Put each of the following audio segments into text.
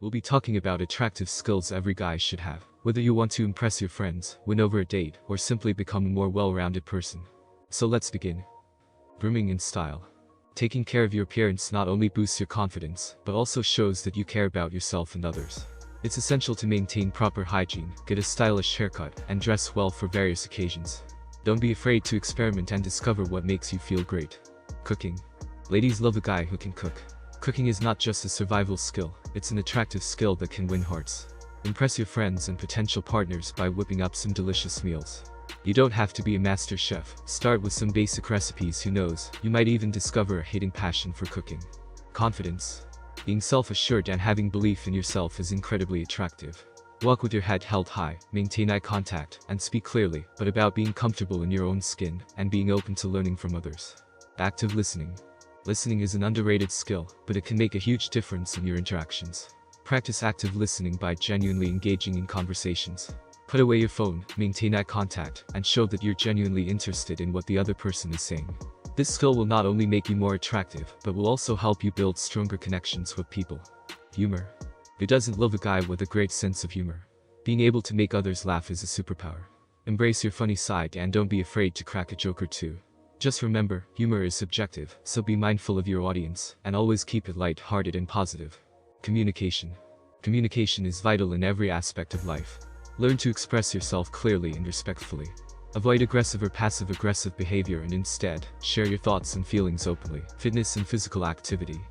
We'll be talking about attractive skills every guy should have, whether you want to impress your friends, win over a date, or simply become a more well-rounded person. So let's begin. Grooming in style. Taking care of your appearance not only boosts your confidence, but also shows that you care about yourself and others. It's essential to maintain proper hygiene, get a stylish haircut, and dress well for various occasions. Don't be afraid to experiment and discover what makes you feel great. Cooking. Ladies love a guy who can cook. Cooking is not just a survival skill, it's an attractive skill that can win hearts. Impress your friends and potential partners by whipping up some delicious meals. You don't have to be a master chef. Start with some basic recipes. Who knows, you might even discover a hidden passion for cooking. Confidence. Being self-assured and having belief in yourself is incredibly attractive. Walk with your head held high, maintain eye contact, and speak clearly, but about being comfortable in your own skin and being open to learning from others. Active listening. Listening is an underrated skill, but it can make a huge difference in your interactions. Practice active listening by genuinely engaging in conversations. Put away your phone, maintain eye contact, and show that you're genuinely interested in what the other person is saying. This skill will not only make you more attractive, but will also help you build stronger connections with people. Humor. Who doesn't love a guy with a great sense of humor? Being able to make others laugh is a superpower. Embrace your funny side and don't be afraid to crack a joke or two. Just remember, humor is subjective, so be mindful of your audience, and always keep it light-hearted and positive. Communication. Communication is vital in every aspect of life. Learn to express yourself clearly and respectfully. Avoid aggressive or passive-aggressive behavior and instead, share your thoughts and feelings openly. Fitness and physical activity.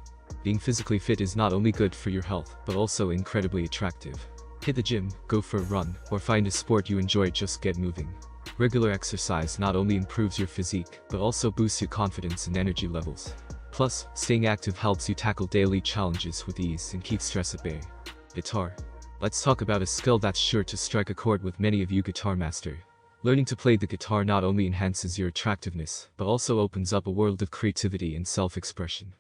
Being physically fit is not only good for your health, but also incredibly attractive. Hit the gym, go for a run, or find a sport you enjoy. Just get moving. Regular exercise not only improves your physique, but also boosts your confidence and energy levels. Plus, staying active helps you tackle daily challenges with ease and keep stress at bay. Guitar. Let's talk about a skill that's sure to strike a chord with many of you guitar master. Learning to play the guitar not only enhances your attractiveness, but also opens up a world of creativity and self-expression.